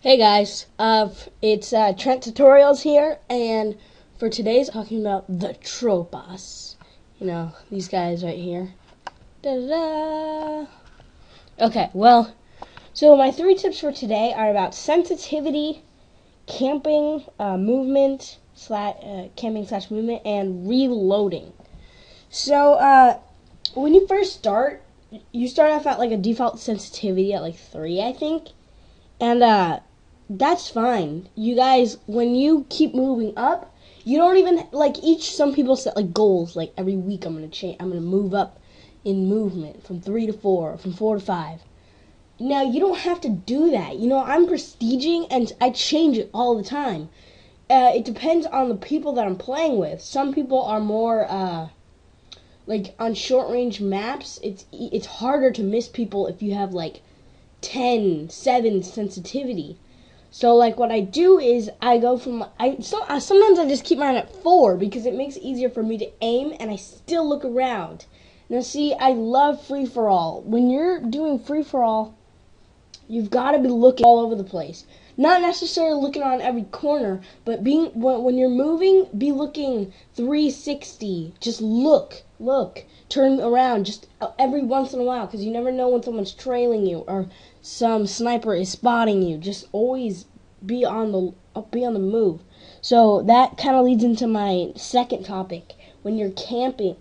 Hey guys, it's Trent Tutorials here, and for today's talking about the TROPAS. You know, these guys right here. Da-da-da. Okay, well, so my 3 tips for today are about sensitivity, camping, camping/movement, and reloading. So, when you first start, you start off at like a default sensitivity at like 3, I think. And that's fine. You guys, when you keep moving up, you don't even some people set like goals, like every week I'm gonna move up in movement from 3 to 4, from 4 to 5. Now you don't have to do that. You know, I'm prestiging and I change it all the time. It depends on the people that I'm playing with. Some people are more like on short range maps. It's harder to miss people if you have like 10, 7 sensitivity. So like what I do is I go from sometimes I just keep mine at 4 because it makes it easier for me to aim and I still look around. Now see, I love free for all. When you're doing free for all, you've got to be looking all over the place. Not necessarily looking on every corner, but when you're moving, be looking 360. Just look, turn around just every once in a while, because you never know when someone's trailing you or some sniper is spotting you. Just always be on the move. So that kind of leads into my second topic. When you're camping,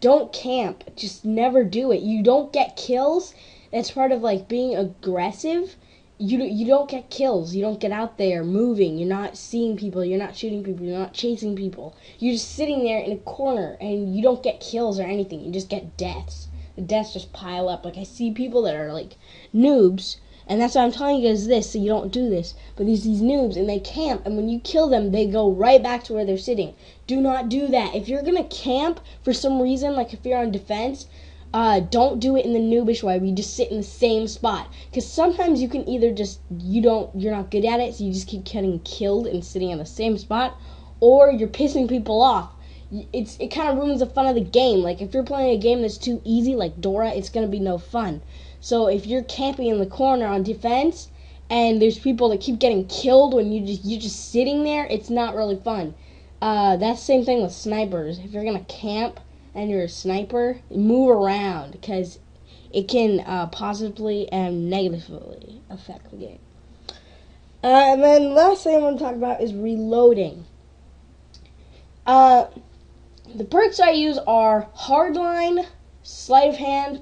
don't camp. Just never do it. You don't get kills. That's part of like being aggressive. You don't get kills. You don't get out there moving. You're not seeing people. You're not shooting people. You're not chasing people. You're just sitting there in a corner, and you don't get kills or anything. You just get deaths. The deaths just pile up. Like, I see people that are like noobs, and that's why I'm telling you guys this, so you don't do this. But these noobs, and they camp, and when you kill them, they go right back to where they're sitting. Do not do that. If you're gonna camp for some reason, like if you're on defense, don't do it in the noobish way where you just sit in the same spot. Because sometimes you can either you're not good at it, so you just keep getting killed and sitting in the same spot, or you're pissing people off. It kind of ruins the fun of the game. Like, if you're playing a game that's too easy, like Dora, it's going to be no fun. So if you're camping in the corner on defense, and there's people that keep getting killed when you're just sitting there, it's not really fun. That's the same thing with snipers. If you're going to camp and you're a sniper, move around, because it can positively and negatively affect the game. And then last thing I want to talk about is reloading. The perks I use are Hardline, Sleight of Hand,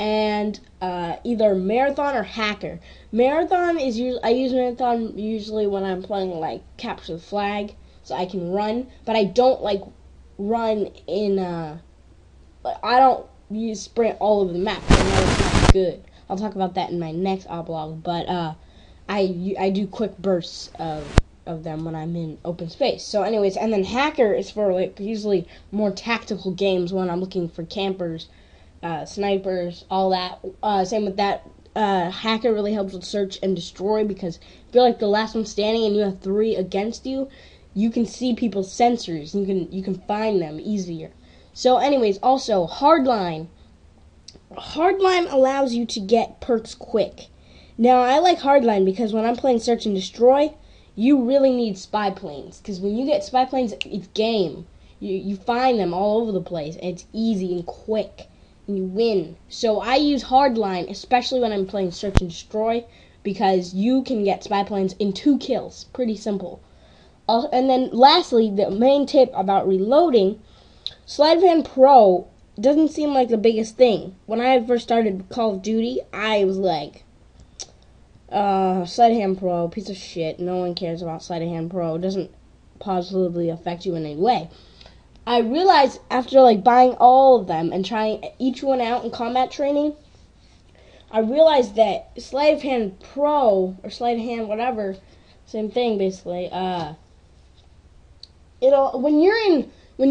and either Marathon or Hacker. Marathon is I use Marathon usually when I'm playing like Capture the Flag, so I can run, but I don't like run in I don't use sprint all over the map. I know it's not good. I'll talk about that in my next Aublog, but I do quick bursts of them when I'm in open space. So anyways, and then Hacker is for like usually more tactical games when I'm looking for campers, snipers, all that. Same with that. Hacker really helps with search and destroy, because if you're like the last one standing and you have 3 against you, you can see people's sensors. You can find them easier. So anyways, also Hardline. Hardline allows you to get perks quick. Now I like Hardline because when I'm playing search and destroy, you really need spy planes, because when you get spy planes, it's game. You find them all over the place, and it's easy and quick, and you win. So I use Hardline, especially when I'm playing search and destroy, because you can get spy planes in 2 kills. Pretty simple. And then lastly, the main tip about reloading, Sleight of Hand Pro doesn't seem like the biggest thing. When I first started Call of Duty, I was like, Sleight of Hand Pro, piece of shit. No one cares about Sleight of Hand Pro. It doesn't positively affect you in any way. I realized after like buying all of them and trying each one out in combat training, I realized that Sleight of Hand Pro or Sleight of Hand whatever, same thing basically. When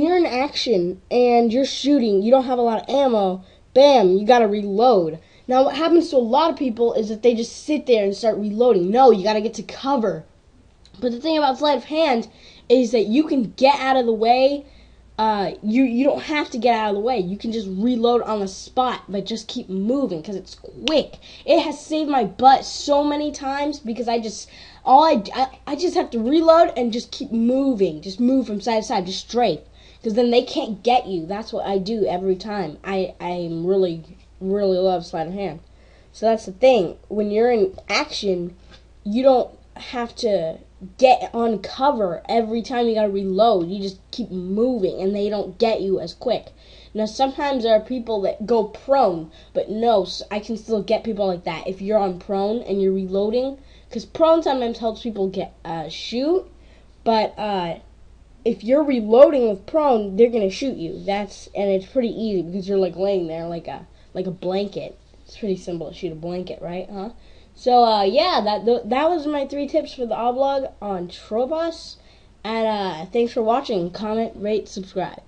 you're in action and you're shooting, you don't have a lot of ammo. Bam, you gotta reload. Now, what happens to a lot of people is that they just sit there and start reloading. No, you got to get to cover. But the thing about Sleight of Hand is that you can get out of the way you don't have to get out of the way. You can just reload on the spot, but just keep moving because it's quick. It has saved my butt so many times because I just have to reload and just keep moving. Just move from side to side, just strafe. Because then they can't get you. That's what I do every time. I really love sleight of hand. So that's the thing. When you're in action, you don't have to get on cover every time you gotta reload. You just keep moving and they don't get you as quick. Now sometimes there are people that go prone, but no, I can still get people like that if you're on prone and you're reloading, because prone sometimes helps people get shoot, but if you're reloading with prone, they're gonna shoot you. And it's pretty easy because you're like laying there like a blanket. It's pretty simple to shoot a blanket, right? Huh? So, yeah, that was my 3 tips for the Aublog on TROPAS. And thanks for watching. Comment, rate, subscribe.